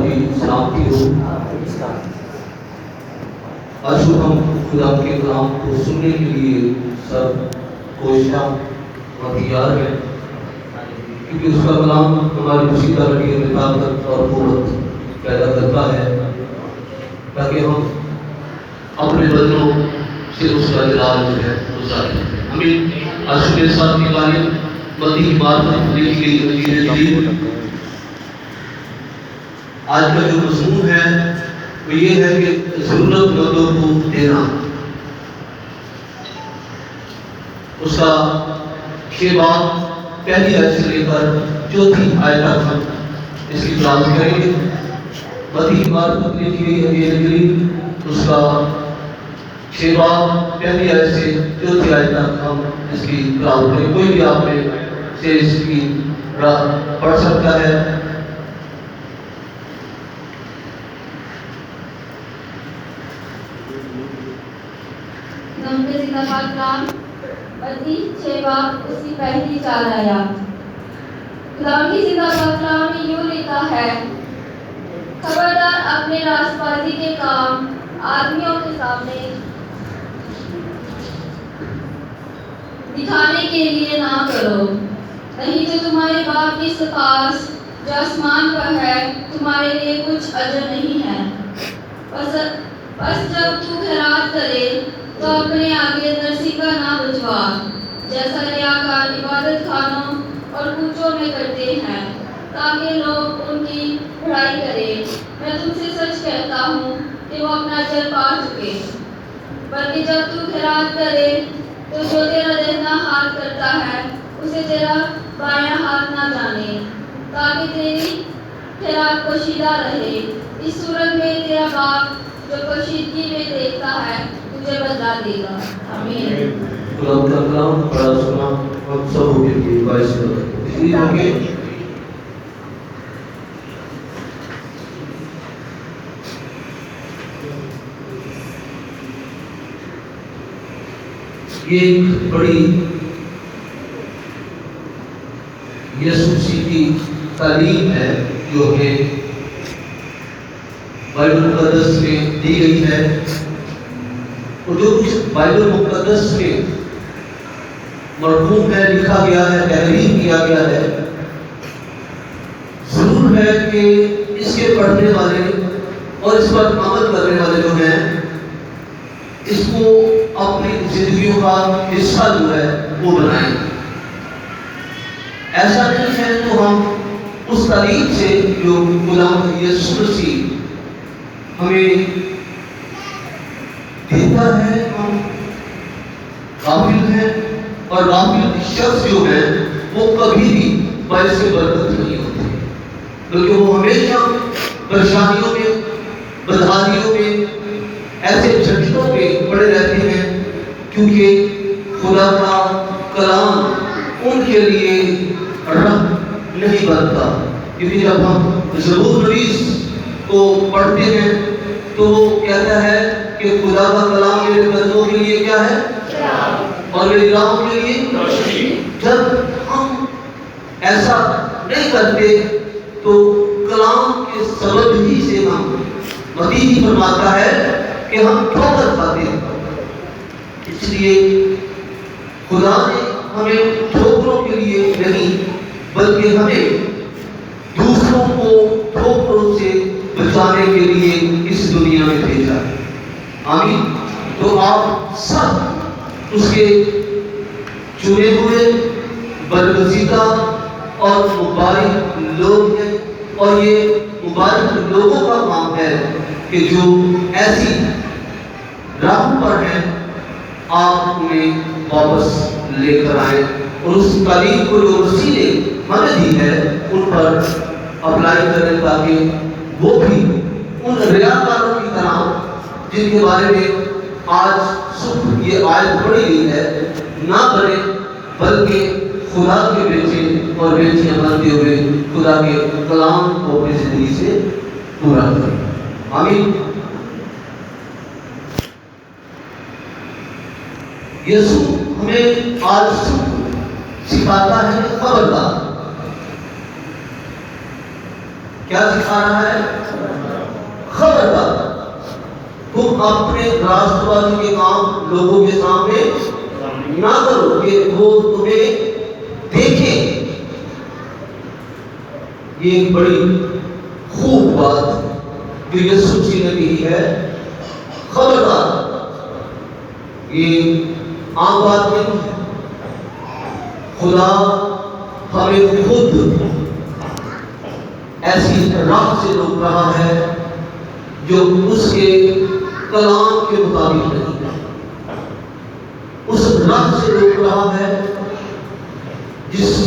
کی سلامتی ہو۔ آج ہم خدا کے کلام کو سننے کے لیے سب کوشاں اور تیار ہیں، کیونکہ اس کا کلام ہماری پوشیدہ ہڈیوں میں طاقت اور قوت پیدا کرتا ہے، تاکہ ہم اپنے بدنوں سے اس کا جلال جو ہے گزاریں۔ ہمیں آج کے ساتھ کی تعلیم متی کی معرفت لکھی گئی انجیل جدید۔ آج کا جو مضمون ہے وہ یہ ہے کہ ضرورت مندوں کو دینا۔ اس کا کے بعد پہلی آیت سے لے کر چوتھی آیت تک ہم اس کی تلاوت کریں گے۔ متی کی معرفت لکھی گئی انجیل جدید، اس کا کے بعد پہلی آیت سے چوتھی آیت تک ہم اس کی تلاوت کریں۔ کوئی بھی آپ میں سے اس کی پڑھ سکتا ہے۔ نمبر زندہ پاک کلام متی 6 باب اس کی پہلی 4 آیات۔ کلام کی زندہ پاک کلام میں یوں لکھا ہے، خبردار اپنے راست بازی کے کام آدمیوں کے سامنے دکھانے کے لیے نہ کرو، نہیں تو تمہارے باپ کی سپاس جو آسمان پر ہے تمہارے لیے کچھ اجر نہیں ہے۔ بس جب تو خیرات کرے تو اپنے آگے نرسیکہ نہ بجوا، جیسا ریاکار عبادت خانوں اور کوچوں میں کرتے ہیں، تاکہ لوگ ان کی بڑائی کریں۔ میں تم سے سچ کہتا ہوں کہ وہ اپنا اجر پا چکے۔ بلکہ جب تو خیرات کرے تو جو تیرا دہنا ہاتھ کرتا ہے اسے تیرا بایاں ہاتھ نہ جانے، تاکہ تیری خیرات پوشیدہ رہے۔ اس صورت میں تیرا باپ جو پوشیدگی میں دیکھتا ہے تجھے بدلا دے گا۔ آمین۔ خدا کا کلام پڑھا سنا ہم سب کے لیے باعث ہے۔ یہ ایک بڑی یسوع مسیح کی تعلیم ہے جو کہ بائبل مقدس میں دی گئی ہے، اور جو کچھ بائبل مقدس میں مرقوم ہے، لکھا گیا ہے، تحریر کیا گیا ہے، ضرور ہے کہ اس کے پڑھنے والے اور اس پر عمل کرنے والے جو ہیں اس کو اپنی زندگیوں کا حصہ جو ہے وہ بنائیں۔ ایسا نہیں ہے تو ہم اس تعلیم سے جو غلام یسوع مسیح ہمیں دیتا ہے ہم غافل ہیں، اور غافل شخص جو ہے وہ کبھی بھی باعث برکت نہیں ہوتے، بلکہ وہ ہمیشہ پریشانیوں میں، بدحالیوں میں، ایسے جھنجٹوں میں پڑے رہتے ہیں، کیونکہ خدا کا کلام ان کے لیے راہ نہیں بنتا۔ کیونکہ جب ہم زبور نویس کو پڑھتے ہیں تو وہ کہتا ہے کہ خدا کا کلام میرے قدموں کے لیے کیا ہے اور میری راہوں کے لیے روشنی۔ جب ہم ایسا نہیں کرتے تو کلام کے سبب ہی سے ہم متی فرماتا ہے کہ ہم ٹھوکر کھاتے ہیں۔ اس لیے خدا نے ہمیں ٹھوکروں کے لیے نہیں بلکہ ہمیں دوسروں کو ٹھوکروں سے بچانے کے لیے اس دنیا میں بھیجا ہے۔ آمین۔ تو آپ سب اس کے چنے ہوئے برگزیدہ اور مبارک لوگ ہیں، اور یہ مبارک لوگوں کا کام ہے کہ جو ایسی راہ پر ہیں آپ انہیں واپس لے کر آئیں، اور اس تعلیم کو جو مسیح نے ہمیں دی ہے ان پر اپلائی کریں، تاکہ وہ بھی ان ریاکاروں کی طرح جن کے بارے میں آج صبح یہ آیت پڑھی گئی ہے نہ بنے، بلکہ خدا کے بیٹے اور بیٹیاں بنتے ہوئے خدا کے کلام کو اپنی زندگی سے پورا کریں۔ آمین۔ یسوع ہمیں آج سکھاتا ہے خبردار، کیا سکھا رہا ہے؟ خبردار تم اپنے راست بازی کے کام لوگوں کے سامنے نہ کرو کہ وہ تمہیں دیکھیں. یہ ایک بڑی خوب بات جو یسوع مسیح نے کہی ہے. خبردار یہ عام بات نہیں ہے. خدا ہمیں خود ایسی راہ سے روک رہا ہے جو اس کے کلام کے مطابق نہیں ہے. اس راہ سے روک رہا ہے جس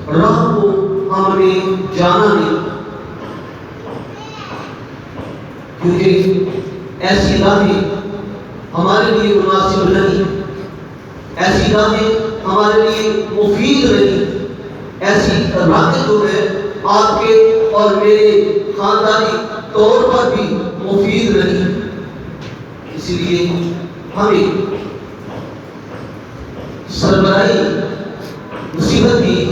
راہ کو ہم نے جانا نہیں, کیونکہ ایسی راہیں ہمارے لیے مناسب نہیں, ایسی راہیں ہمارے لیے مفید نہیں, ایسی راہیں جو ہے آپ کے اور میرے خاندانی طور پر بھی مفید نہیں. اسی لیے ہمیں سربراہی مصیبت کی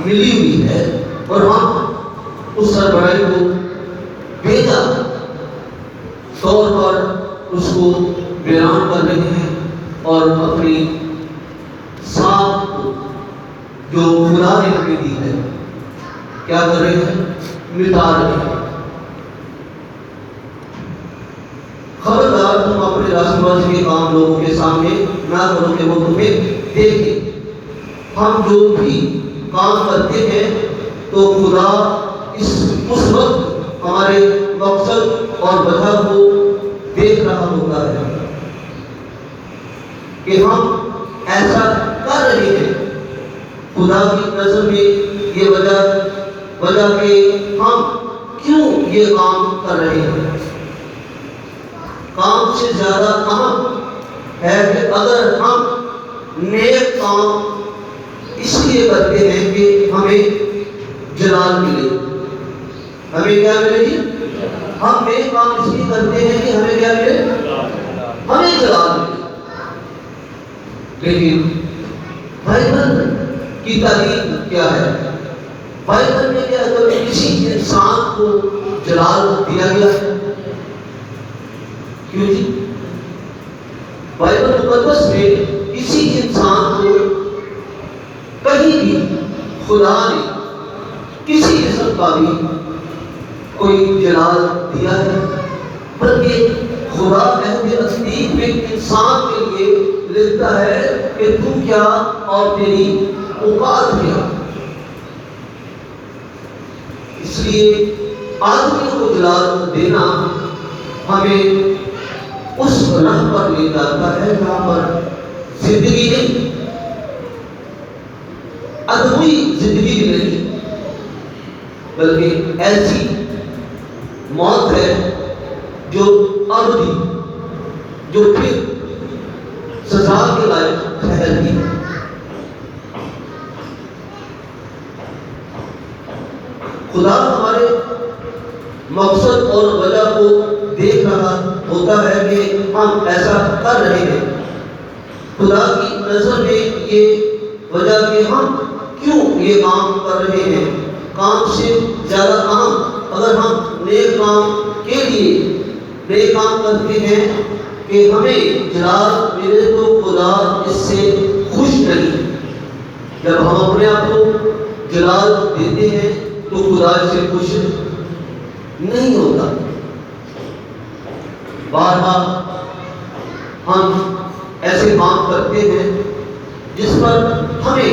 ملی ہوئی ہے اور ہم اس سربراہی کو بیجا طور پر اس کو بیان کر رہے ہیں اور اپنی ساتھ جو خدا نے ہمیں دی ہے کیا کر رہے ہیں؟ مٹا رہے ہیں. خبردار تم اپنے راست بازی کے کام لوگوں کے سامنے نہ کرو کہ وہ تمہیں دیکھیں. ہم جو بھی کام کرتے ہیں تو خدا اس وقت ہمارے مقصد اور وجہ کو دیکھ رہا ہوتا ہے کہ ہم ایسا کر رہے ہیں. خدا کی نظر میں یہ وجہ کہ ہم کیوں یہ کام کر رہے ہیں. کام سے زیادہ اہم ہے کہ اگر ہم نیک کام اس لیے کرتے ہیں کہ ہمیں جلال ملے. ہمیں کیا ملے جی؟ ہم نیک کام اس لیے کرتے ہیں کہ ہمیں کیا ملے؟ ہمیں جلال ملے. لیکن بائبل کی تعلیم کیا ہے؟ بائبل میں کیا ہے؟ کسی انسان کو جلال دیا گیا ہے. کیوں جی؟ بائبل مقدس میں کسی انسان کو کہیں بھی خدا نے کسی قسم کا بھی کوئی جلال دیا ہے, بلکہ خدا عہد عتیق میں انسان کے لیے لکھتا ہے کہ تو کیا اور تیری اوقات کیا. اس لیے آدمی کو جلال دینا ہمیں اس راہ پر لے جاتا ہے جہاں پر زندگی نہیں, ادبی زندگی بھی نہیں, بلکہ ایسی موت ہے جو ابدی, جو پھر سزا کے لائق ٹھہرتی ہے. خدا ہمارے مقصد اور وجہ کو دیکھ رہا ہوتا ہے کہ ہم ایسا کر رہے ہیں. خدا کی نظر میں یہ وجہ کہ ہم کیوں یہ کام کر رہے ہیں, کام سے زیادہ اہم اگر ہم نیک کام کے لیے نیک کام کرتے ہیں کہ ہمیں جلال ملے تو خدا اس سے خوش نہیں. جب ہم اپنے آپ کو جلال دیتے ہیں تو خدا اس سے خوش نہیں ہوتا. بار بار ہم ایسے کام کرتے ہیں جس پر ہمیں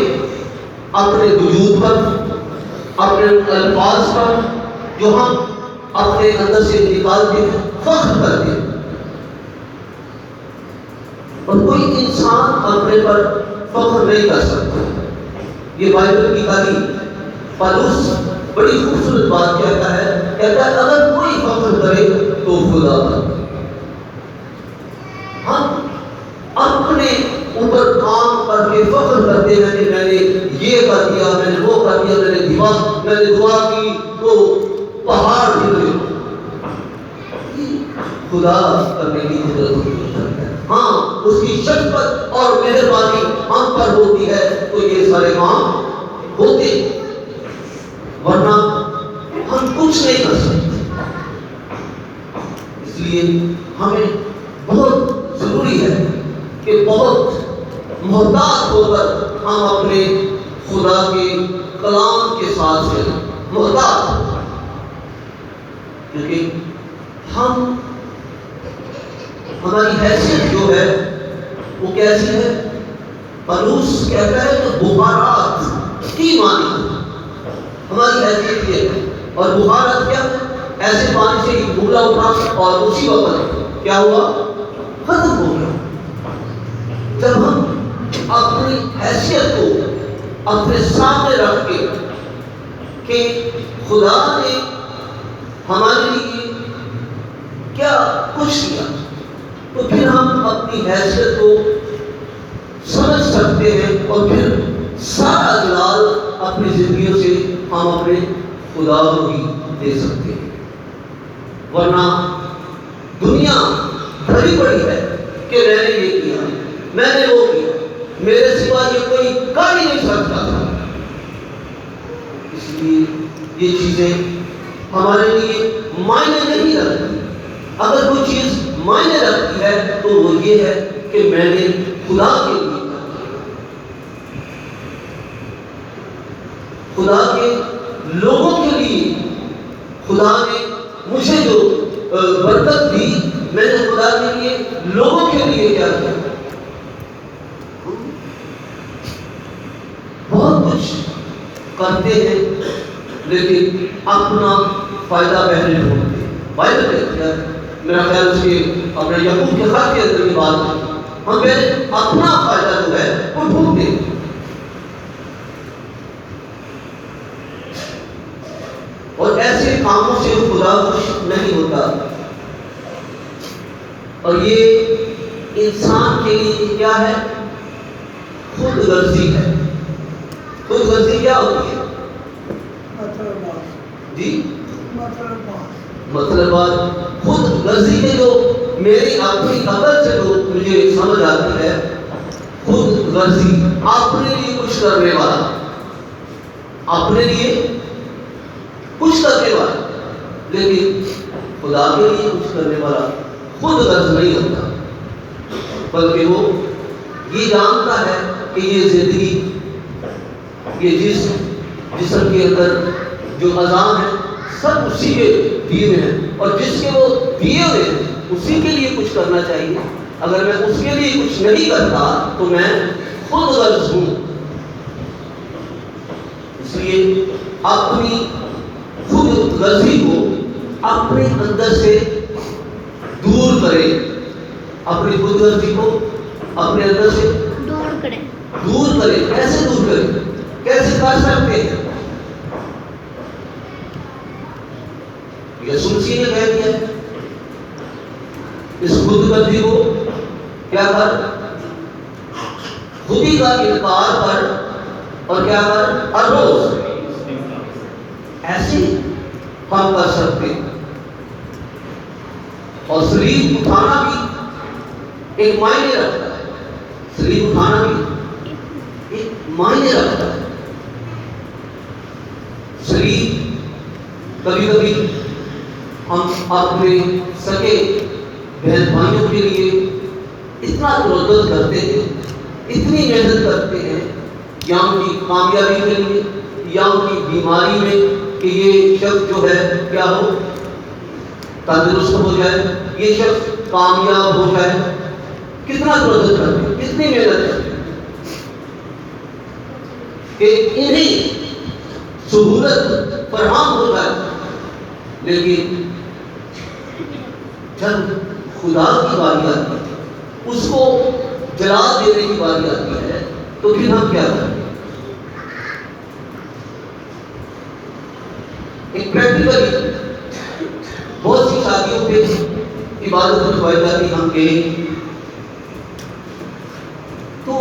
اپنے وجود پر, اپنے الفاظ پر جو ہم اپنے اندر سے نکالتے ہیں فخر کرتے ہیں. اور کوئی انسان اپنے پر فخر نہیں کر سکتا. یہ بائبل کی تعلیم. پالوس بڑی خوبصورت بات کہتا ہے, کہتا ہے اگر کوئی فخر کرے تو خدا پر. ہم اپنے اوپر کام کر کے فخر کرتے ہیں کہ میں نے یہ کر دیا, میں نے وہ کر دیا, میں نے دعا کی تو پہاڑ گر گئے. خدا کرنے کی ضرورت ہے. ہاں اس کی شفقت اور مہربانی ہم پر ہوتی ہے تو یہ سارے کام ہوتے, ورنہ ہم کچھ کچھ نہیں کر سکتے. اس لیے ہمیں بہت ضروری ہے کہ بہت محتاط ہو کر ہم اپنے خدا کے کلام کے ساتھ سے محتاط ہو، کیونکہ ہماری حیثیت جو ہے وہ کیسی ہے؟ پلوس کہتا ہے کہ بخارات کی مانی ہماری حیثیت یہ ہے. اور بخارات کیا ہے؟ ایسے پانی سے بھولا اٹھا اور اسی وقت کیا ہوا؟ ختم ہو گیا. جب ہم اپنی حیثیت کو اپنے سامنے رکھ کے کہ خدا نے ہمارے لیے کیا کچھ کیا، تو پھر ہم اپنی حیثیت کو سمجھ سکتے ہیں اور پھر سارا جلال اپنی زندگیوں سے ہم اپنے خدا کو ہی دے سکتے ہیں. ورنہ دنیا بھری پڑی ہے کہ میں نے یہ کیا، میں نے وہ کیا، میرے سوا یہ کوئی کر ہی نہیں سکتا تھا. اس لیے یہ چیزیں ہمارے لیے معنی نہیں رکھتی. اگر کوئی چیز معنی رکھتی ہے تو وہ یہ ہے کہ میں نے خدا کے لیے خدا کے لوگوں کے لیے خدا نے مجھے جو برکت دی، میں نے خدا کے لیے لوگوں کے لیے کیا کیا. بہت کچھ کرتے ہیں لیکن اپنا فائدہ پہلے ڈھونڈتے ہیں. بائبل کہتی ہے، میرا خیال اس کے اپنے یعقوب کے خط کے اندر یہ بات ہے، ہم پہلے اپنا فائدہ جو ہے وہ ڈھونڈتے ہیں. اور ایسے کاموں سے خدا خوش نہیں ہوتا. اور یہ انسان کے لیے کیا ہے؟ خود غرضی ہے. خود غرضی کیا ہوتی ہے؟ جی مطلب بات خود غرضی کے جو میری اپنی عقل سے جو مجھے سمجھ آتی ہے، خود غرضی اپنے لیے کچھ کرنے والا، اپنے لیے کچھ کرنے والا، لیکن خدا کے لیے کچھ کرنے والا خود غرض نہیں ہوتا، بلکہ وہ یہ جانتا ہے کہ یہ زندگی، یہ جسم کے اندر جو اذان ہے سب اسی کے دیے ہوئے ہیں، اور جس کے وہ دیے ہوئے ہیں اسی کے لیے کچھ کرنا چاہیے. اگر میں اس کے لیے کچھ نہیں کرتا تو میں خود غرض ہوں. اس لیے اپنی خود غرضی کو اپنے اندر سے دور کرے، اپنی خود غرضی کو اپنے اندر سے دور کرے. کیسے دور کرے؟ کیسے کر سکتے ہیں؟ یسوع مسیح نے کہہ دیا اس خود غرضی کو کیا کر، خودی کا انکار کر اور کیا کر، ہر روز. ایسے ہم کر سکتے ہیں. اور شریر اٹھانا بھی ایک معنی رکھتا ہے. شریر اٹھانا بھی ایک معنی رکھتا ہے. شریر کبھی کبھی ہم اپنے سگے بہن بھائیوں کے لیے اتنا تردد کرتے ہیں، اتنی محنت کرتے ہیں، یا ان کی کامیابی کے لیے یا ان کی بیماری میں کہ یہ شخص جو ہے کیا ہو، تندرست ہو جائے، یہ شخص کامیاب ہو جائے. کتنا تردد کرتے ہیں، کتنی محنت کرتے ہیں کہ انہیں سہولت فراہم ہو جائے. لیکن جب خدا کی باری آتی ہے، اس کو جلا دینے کی باری آتی ہے، تو پھر ہم کیا کریں؟ ایک پریکٹیکلی بہت سی شادیوں پہ عبادت رکھوائی جاتی، ہم گئے تو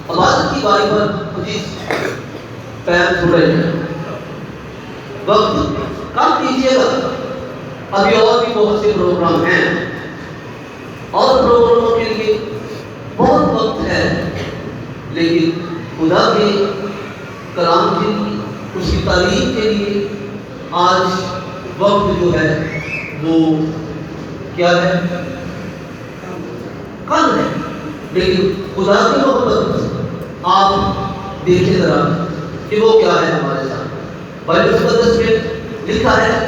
عبادت کی باری پر پیر چھوڑے ہیں، وقت کم دیجیے گا. ابھی اور بھی بہت سے پروگرام ہیں اور پروگراموں کے لیے بہت وقت ہے، لیکن خدا کے کلام کے لیے، اس کی تعلیم کے لیے آج وقت جو ہے وہ کیا ہے؟ کم ہے، لیکن خدا کی محبت آپ دیکھیں ذرا کہ وہ کیا ہے ہمارے ساتھ۔ بائبل مقدس میں لکھا ہے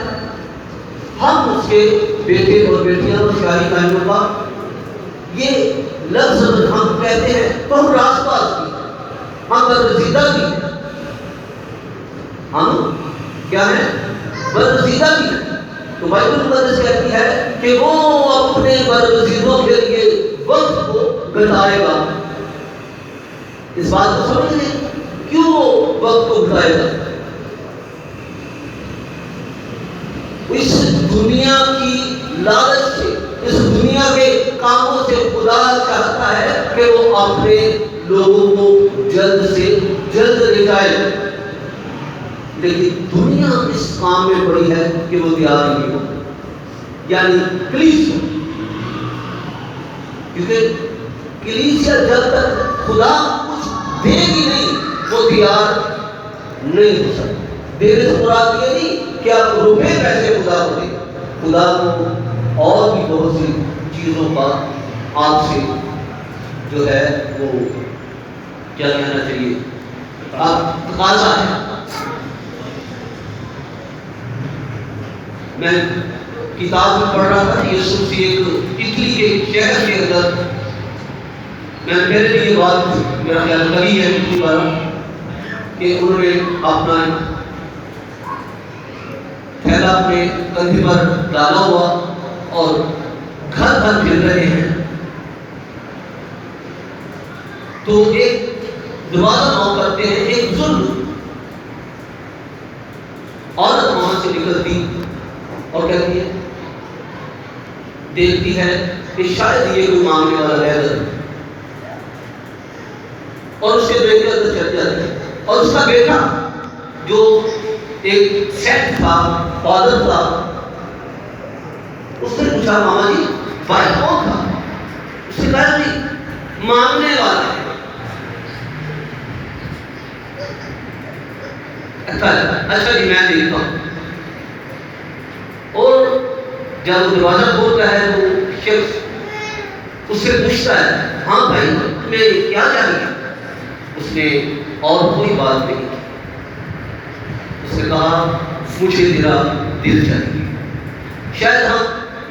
ہم اس کے بیٹے اور بیٹیاں اور شاہی کائنوں کا یہ لفظ ہم کہتے ہیں تو ہم راست باز بھی ہیں، ہم برگزیدہ بھی ہیں، ہم کیا ہیں؟ برگزیدہ بھی ہیں۔ تو بائبل مقدس کہتی ہے کہ وہ اپنے برگزیدوں کے لیے وقت کو گھٹائے گا۔ اس بات کو سمجھ لیں کیوں وہ وقت کو گھٹائے گا؟ اس دنیا کی لالچ سے، اس دنیا کے کاموں سے خدا چاہتا ہے کہ وہ اپنے لوگوں کو جلد سے جلد لے جائے، لیکن دنیا اس کام میں پڑی ہے کہ وہ تیار نہیں ہو، یعنی کلیسیا، کیونکہ کلیسیا جب تک خدا کچھ دے گی نہیں وہ تیار نہیں ہو سکتا۔ دینے سے مراد یہ نہیں کہ آپ روپے پیسے خدا کو دیں، خدا کو اور بھی بہت سی چیزوں کا آپ سے جو ہے وہ کیا کہنا چاہیے، آپ تقاضا ہے۔ میں کتاب میں پڑھ رہا تھا یسوع مسیح ایک اٹلی کے شہر کے اندر، میں میرے لیے یہ بات میرا خیال کری ہے پچھلی بار کہ انہوں نے اپنا تھیلا اپنے کندھے پر ڈالا ہوا اور گھر گھر پھر رہے ہیں، تو ایک دروازہ نوک کرتے ہیں، ایک بزرگ عورت وہاں سے نکلتی اور کہتی ہے، دیکھتی ہے کہ شاید یہ کوئی مانگنے والا ہے، اور اس کے بیٹے اندر چل جاتے ہیں، اور اس کا بیٹا جو ایک سیٹ تھا، فادر تھا، اس نے پوچھا ماما جی بھائی کون تھا؟ اس نے کہا جی مانگنے والا ہے۔ اچھا جی میں دیکھتا ہوں، اور جب وہ دروازہ کھولتا ہے تو شخص اس سے پوچھتا ہے ہاں بھائی تمہیں کیا چاہیے؟ اس نے اور کوئی بات نہیں کی، اس نے کہا مجھے تیرا دل چاہیے۔ شاید ہم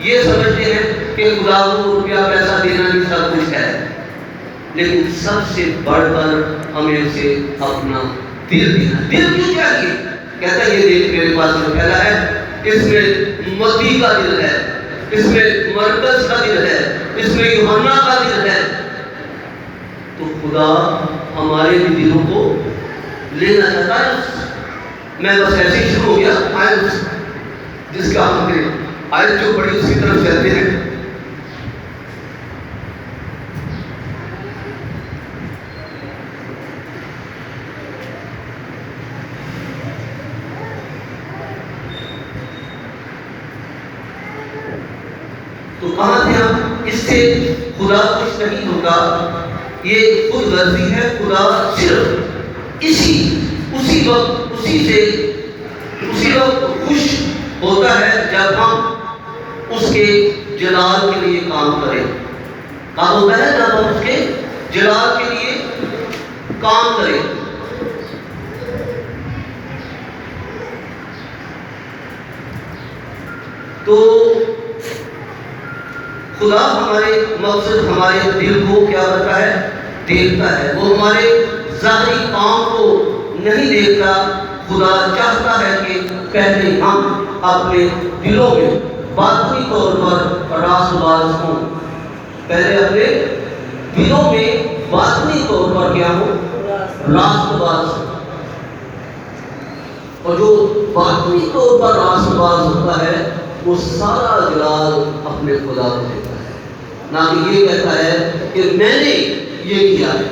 یہ سمجھتے ہیں کہ خدا کو روپیہ پیسہ دینا بھی سب کچھ ہے، لیکن سب سے بڑھ کر ہمیں اسے اپنا دل دینا۔ دل کیوں چاہیے؟ کہتا ہے یہ دیکھ میرے پاس جو پھیلا ہے اس میں متی کا دل ہے، اس میں مرکز کا دل ہے، اس میں یوحنا کا دل ہے۔ تو خدا ہمارے بھی دلوں کو لینا چاہتا ہے۔ میں بس ایسے ہی شروع ہو گیا آیت جس کا ہم نے آیت جو پڑھی اس کی طرف چلتے ہیں۔ تو کہاں تھے ہم؟ اس سے خدا خوش نہیں ہوگا، یہ خود غرضی ہے۔ خدا صرف اسی وقت خوش ہوتا ہے جب ہم اس کے جلال کے لیے کام کریں۔ کام ہوتا ہے جب ہم اس کے جلال کے لیے کام کریں۔ تو خدا ہمارے مقصد، ہمارے دل کو کیا کرتا ہے؟ دیکھتا ہے۔ وہ ہمارے ظاہری کام کو نہیں دیکھتا۔ خدا چاہتا ہے کہ پہلے ہم اپنے دلوں میں باطنی طور پر راست باز ہوں، پہلے اپنے دلوں میں باطنی طور پر کیا ہو؟ راست باز ہوں۔ اور جو باطنی طور پر راست باز ہوتا ہے وہ سارا جلال اپنے خدا کو دیتا ہے، نہ کہ یہ کہتا ہے کہ میں نے یہ کیا ہے۔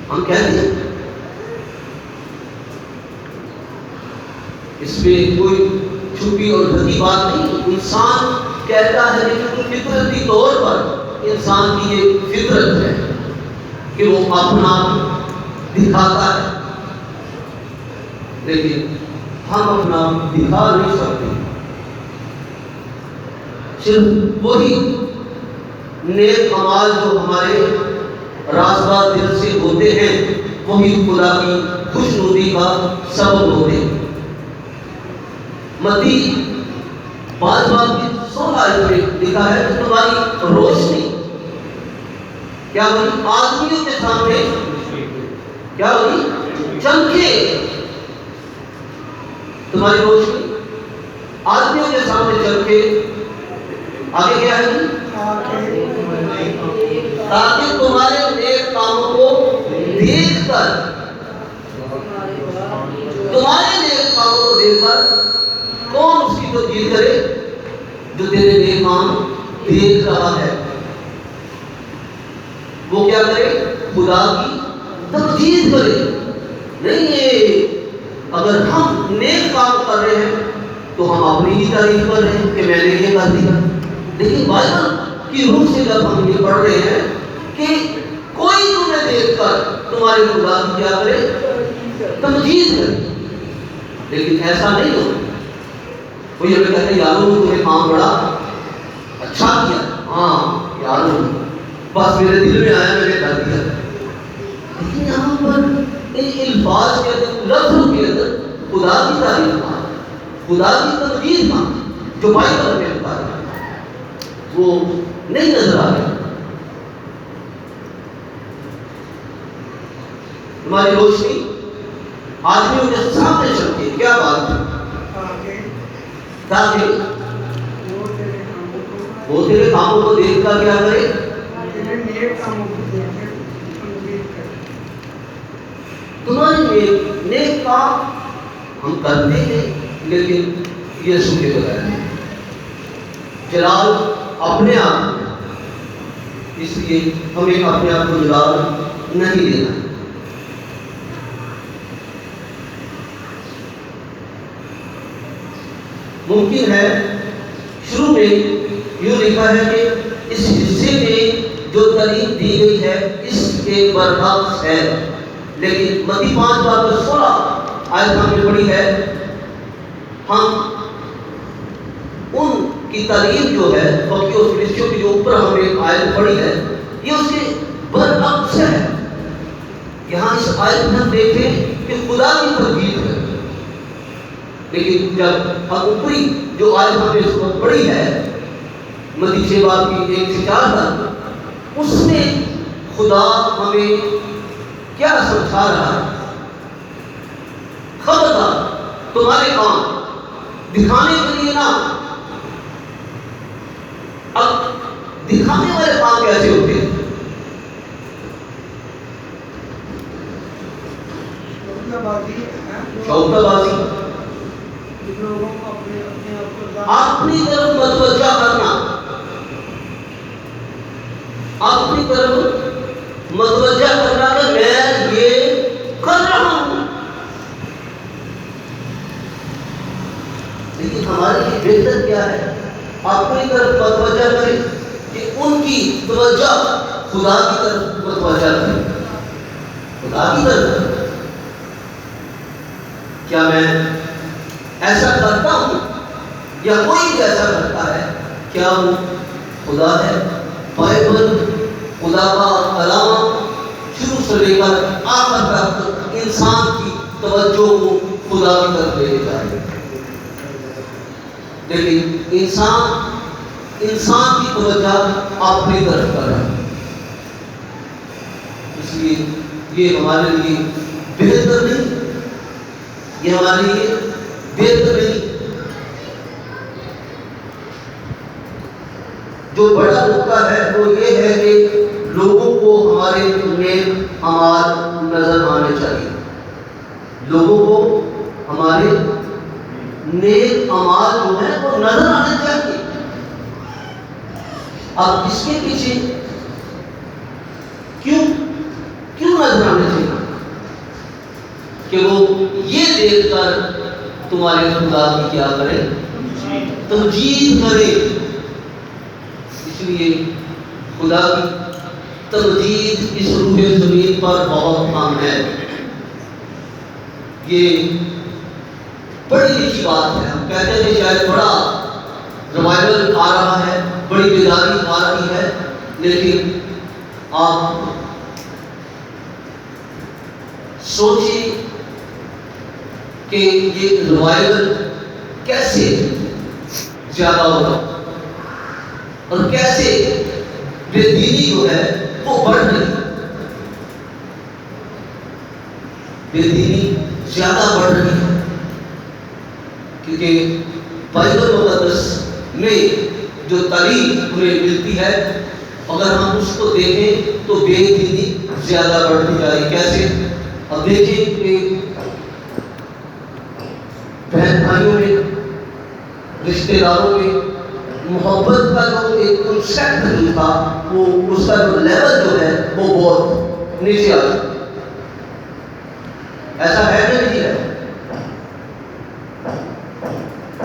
ہم کہتے ہیں اس میں کوئی چھپی اور ڈھکی بات نہیں۔ انسان کہتا ہے لیکن فطرتی طور پر انسان کی یہ فطرت ہے کہ وہ اپنا دکھاتا ہے، لیکن ہم اپنا دکھا نہیں سکتے. صرف وہی نیک اعمال جو ہمارے راستہ دل سے ہوتے ہیں وہی خدا کی خوشنودی کا سبب ہوتے ہیں. متی 5 باب کی 16 آیت میں لکھا ہے کہ تمہاری روشنی کیا ہوگی؟ آدمیوں کے سامنے کیا ہوگی؟ چمکے. تمہاری روشنی آدمیوں کے سامنے چمکے. آگے کیا ہے؟ تاکہ تمہارے نیک کاموں کو دیکھ کر کون اس کی تقدیر کرے؟ جو تیرے نیک کام دیکھ رہا ہے وہ کیا کرے؟ خدا کی تمجید کرے. نہیں یہ اگر ہم نیک کام کر رہے ہیں تو ہم اپنی ہی تعریف کر رہے ہیں کہ میں نے یہ کر دیا. لیکن بائبل کی روح سے جب ہم یہ پڑھ رہے ہیں کہ کوئی تمہیں دیکھ کر تمہارے خدا کی کیا کرے؟ تمجید کرے. لیکن ایسا نہیں ہو. کوئی ہمیں کہتے ہیں یارو تمہیں کام بڑا اچھا کیا. ہاں یارو بس میرے دل میں آیا میں نے کر دیا. لیکن یہاں پر ان الفاظ کے اندر لفظوں کے اندر خدا کی تعریف کا خدا کی تمجید کا جو بائبل میں لکھا ہے وہ نہیں نظر آ رہا. ہماری روشنی آدمیوں کے سامنے چمکے. کیا بات ہے؟ تاکہ وہ تیرے کاموں کو دیکھ کر کیا کرے؟ تمہارے نیک کام ہم کرتے ہیں لیکن یسوع کے بغیر. جلال اپنے آپ میں، اس لیے ہمیں اپنے آپ کو جلال نہیں دینا. ممکن ہے شروع میں یوں لکھا ہے کہ اس حصے میں جو تعلیم دی گئی ہے اس کے برعکس ہے. لیکن متی 5 باب 16 آیت ہم نے پڑھی ہے. ہم ان کی تعلیم جو ہے باقی اس فرشتوں کے جو اوپر ہم نے آیت پڑھی ہے یہ اس کے برعکس ہے. یہاں اس آیت میں ہم دیکھیں کہ خدا کی تقدیر ہے. لیکن جب ہم اوپری جو آیت ہم نے اس کو پڑھی ہے متی 6 باب کی 1 سے 4 تک اس میں خدا ہمیں کیا سمجھا رہا ہے؟ خبردار تمہارے کام دکھانے کے لیے نہ. اب دکھانے والے کام کیسے ہوتے ہیں؟ شوقہ بازی، اپنی طرف متوجہ کرنا، اپنی طرف متوجہ کرنا کہ میں یہ کر رہا ہوں. لیکن ہمارے لیے بہتر کیا ہے؟ اپنی طرف متوجہ کریں کہ ان کی توجہ خدا کی طرف متوجہ کریں. خدا کی طرف. کیا میں ایسا کرتا ہوں یا کوئی بھی ایسا کرتا ہے؟ کیا وہ خدا ہے؟ بائبل خدا کا کلام شروع سے لے کر آخر تک انسان کی توجہ کو خدا کی طرف لے جائے. لیکن انسان کی توجہ اپنی طرف کر رہا ہے. اس لیے یہ ہمارے لیے بہتر نہیں، یہ ہمارے لیے بہتر نہیں. جو بڑا نقطہ ہے وہ یہ ہے کہ لوگوں کو ہمارے نیک اعمال نظر آنے چاہیے. لوگوں کو ہمارے نیک اعمال جو ہیں وہ نظر آنے چاہیے. اب اس کے پیچھے کیوں نظر آنے چاہیے؟ کہ وہ یہ دیکھ کر تمہارے خدا کی کیا کرے؟ تمجید کرے. اس لیے خدا کی تمجید اس روح زمین پر بہت کم ہے. یہ بڑی اچھی بات ہے. ہم کہتے ہیں شاید بڑا ریوائول آ رہا ہے, بڑی بیداری آ رہی ہے, لیکن آپ سوچیے کہ یہ ریوائول کیسے زیادہ ہوگا اور کیسے بے دینی جو ہے وہ بڑھ رہی ہے, بے دینی زیادہ بڑھ رہی ہے. کیونکہ بائبل مقدس میں جو تعلیم ہمیں ملتی ہے, اگر ہم اس کو دیکھیں تو بے دینی زیادہ بڑھتی جا رہی. کیسے؟ اب دیکھیں کہ بہن بھائیوں میں, رشتے داروں میں محبت کا جو ایک کنسیپٹ جو تھا, وہ اس کا جو لیول جو ہے وہ بہت نیچے آ چکا. ایسا ہے کہ نہیں ہے؟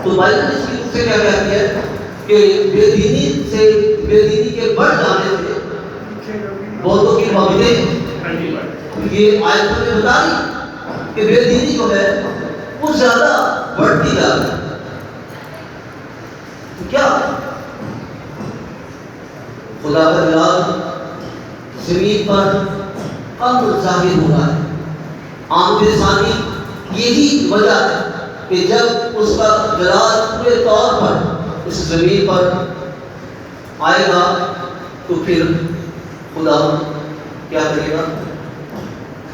تو بائبل اس کی سے کیا کہتی ہے کہ بے دینی کے بڑھ جانے سے بہتوں کی محبتیں, یہ آیت ہمیں بتا رہی کہ بے دینی جو ہے وہ زیادہ بڑھتی جا رہی ہے. کیا خدا کا جلال زمین پر اب ظاہر ہو رہا ہے. آمد ثانی یہی وجہ ہے کہ جب اس کا جلال پورے طور پر اس زمین پر آئے گا تو پھر خدا کیا کرے گا؟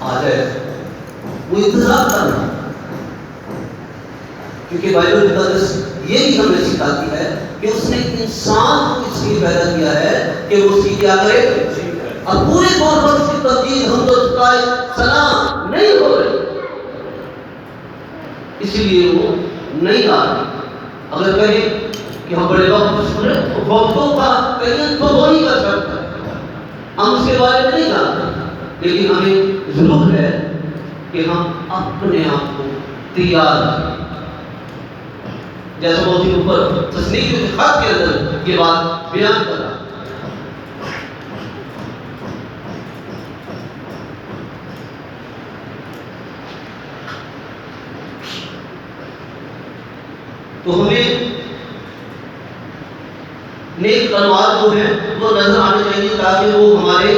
آ جائے. وہ انتظار کر رہا ہے, کیونکہ بائبل مقدس یہ بھی ہمیں سکھاتی ہے کہ اس نے انسان کو اس لیے پیدا کیا ہے کہ وہ اس کی کیا کرے. اب پورے طور پر اس کی تبدیل حمد و ثنا نہیں ہو رہی, اس لیے وہ نہیں آ رہی. اگر کہیں کہ ہم بڑے وقت سن رہے تو وقتوں کا کہیں تو وہ نہیں کر سکتا, ہم اس کے بارے میں نہیں جانتے, لیکن ہمیں ضرور ہے کہ ہم اپنے آپ کو تیار کریں. جیسا موضوع اوپر تصنیف کے خط کے اندر یہ بات بیان کر رہا. تو ہمیں نیک انوار جو ہے وہ نظر آنے چاہیے تاکہ وہ ہمارے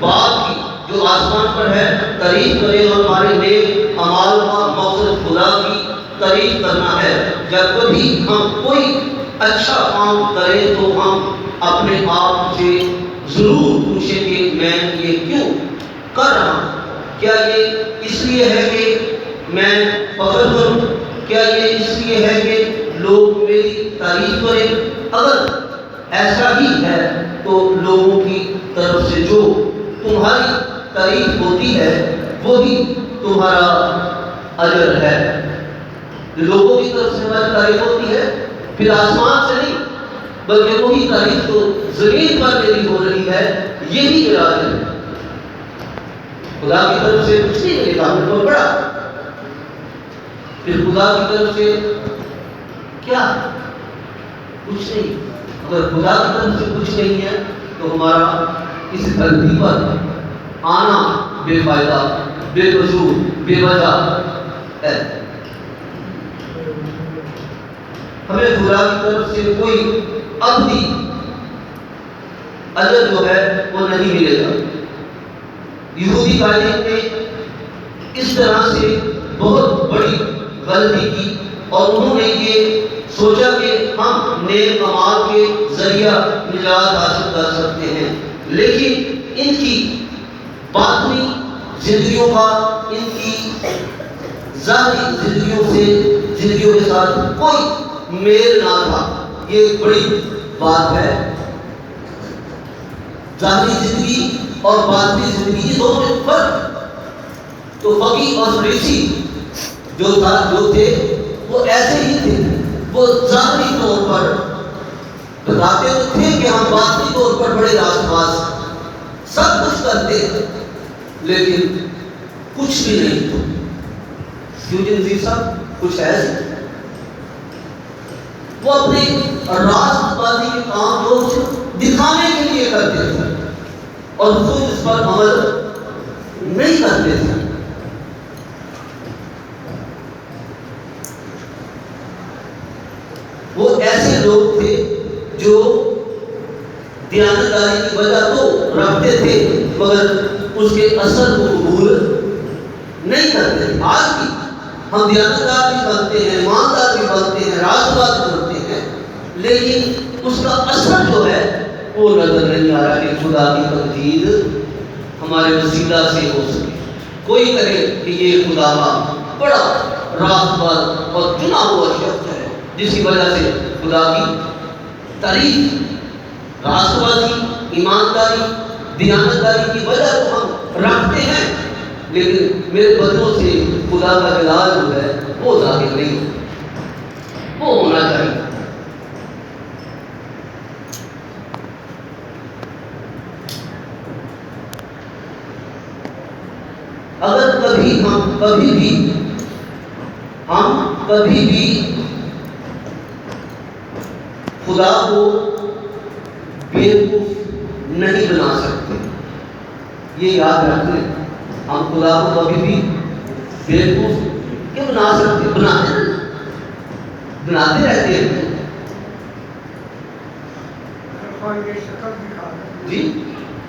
باپ کی جو آسمان پر ہے تعریف کرے, اور ہمارے نیک اعمال کا مقصد خدا کی تعریف کرنا ہے. جب کبھی ہم کوئی اچھا کام کریں تو ہم اپنے آپ سے ضرور پوچھیں کہ میں یہ کیوں کر رہا ہوں. کیا یہ اس لیے ہے کہ میں فخر کروں؟ کیا یہ اس لیے ہے کہ لوگ میری تعریف کریں؟ اگر ایسا ہی ہے تو لوگوں کی طرف سے جو تمہاری تعریف ہوتی ہے وہی تمہارا اجر ہے. لوگوں کی طرف سے ہماری تعریف ہوتی ہے, پھر آسمان سے نہیں بلکہ وہی تعریف تو زمین پر میری ہو رہی ہے, یہی میرا اجر ہے. خدا کی طرف سے کچھ نہیں ملے گا, ہمیں تو بڑا. پھر خدا کی طرف سے کیا؟ کچھ نہیں. اگر خدا کی طرف سے کچھ نہیں ہے تو ہمارا اس دھرتی پر آنا بے فائدہ, بے وجود, بے وجہ ہے. ہمیں خدا کی طرف سے کوئی ابدی اجر جو ہے وہ نہیں ملے گا. یہودی تعلیم نے اس طرح سے بہت بڑی غلطی کی, اور انہوں نے یہ سوچا کہ ہم نیک اعمال کے ذریعہ نجات حاصل کر سکتے ہیں, لیکن ان کی باطنی زندگیوں کا ان کی ظاہری زندگیوں کے ساتھ کوئی میل نہ تھا. یہ ایک بڑی بات ہے. ظاہری زندگی اور باطنی زندگی یہ دونوں میں فرق. تو فقیہ اور فریسی جو تھے وہ ایسے ہی تھے, وہ ظاہری طور پر بتاتے تو تھے کہ ہم باطنی طور پر بڑے راست باز سب کچھ کرتے, لیکن کچھ بھی نہیں تھا. کیوں جی نذیر صاحب کچھ ایسے وہ اپنے راست بازی کے کام جو دکھانے کے لیے کرتے تھے اور خود اس پر عمل نہیں کرتے تھے. دیانتداری کی وجہ تو رکھتے تھے مگر اس کے اثر کو قبول نہیں کرتے تھے۔ آج بھی ہم دیانتدار بھی بنتے ہیں، ایماندار بھی بنتے ہیں، راست باز بھی بنتے ہیں، لیکن اس کا اثر جو ہے وہ نظر نہیں آ رہا کہ خدا کی تمجید ہمارے وسیلہ سے ہو سکے۔ کوئی کہے کہ یہ خدا کا بڑا راست باز اور چنا ہوا شخص ہے جس کی وجہ سے خدا کی تعریف، راست بازی، ایمانداری، دیانتداری کی وجہ تو ہم رکھتے ہیں، لیکن میرے بدنوں سے خدا کا جلال جو ہے وہ ظاہر نہیں ہوتا، وہ ہونا چاہیے۔ اگر کبھی بھی خدا کو بیوقوف نہیں بنا سکتے، یہ یاد رکھ لیں۔ ہم خدا کو کبھی بھی بیوقوف کیوں بنا سکتے؟ بناتے رہتے ہیں جی،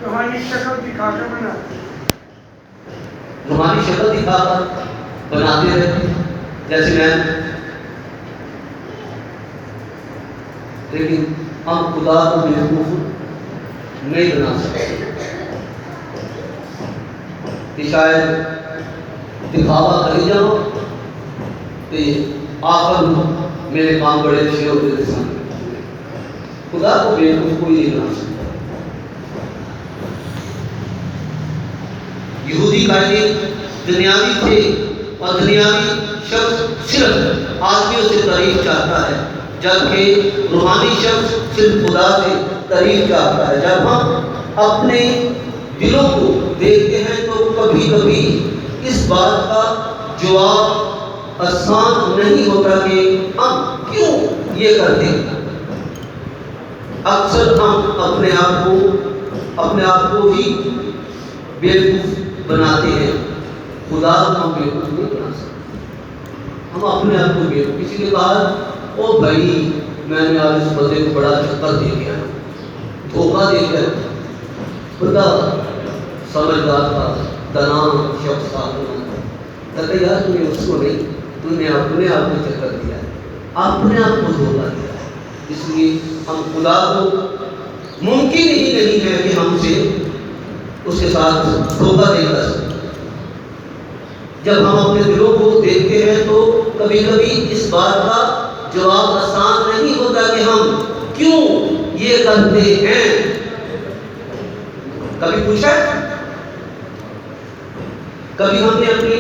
روحانی شکل دکھا کر بناتے ہیں، روحانی شکل دکھا کر بناتے رہتے ہیں، جیسے میں، لیکن ہم خدا کو بیوقوف نہیں بنا سکتے کہ شاید دکھاوا کری جاؤ کہ آخر میرے کام بڑے اچھے ہوتے تھے سامنے۔ خدا کو بیوقوف کوئی نہیں بنا سکتا۔ یہودی قائدین دنیاوی تھے اور دنیاوی شخص صرف آدمیوں سے تعریف چاہتا ہے، جبکہ روحانی شخص صرف خدا سے تعریف چاہتا ہے۔ جب ہم اپنے دلوں کو دیکھتے ہیں تو کبھی کبھی اس بات کا جواب آسان نہیں ہوتا کہ ہم کیوں یہ کرتے ہیں۔ اکثر ہم اپنے آپ کو ہی بیوقوف بناتے ہیں، خدا کو ہم بیوقوف نہیں بنا سکتے۔ ہم اپنے آپ کو بیوقوف، کسی نے کہا او بھائی میں نے آج اس بندے کو بڑا چکر دے دیا، دھوکہ دے دیا، بندہ سمجھدار تھا، دانا شخص تھا، کہتے یار تم نے اس کو نہیں، تم نے اپنے آپ کو چکر دیا، اپنے آپ کو دھوکہ دیا۔ اس لیے ہم خدا کو ممکن ہی نہیں ہے کہ ہم سے اس کے ساتھ دھوکہ دے کر سکیں۔ جب ہم اپنے دلوں کو دیکھتے ہیں تو کبھی کبھی اس بات کا جواب آسان نہیں ہوتا کہ ہم کیوں یہ کرتے ہیں۔ کبھی پوچھا، کبھی ہم نے اپنی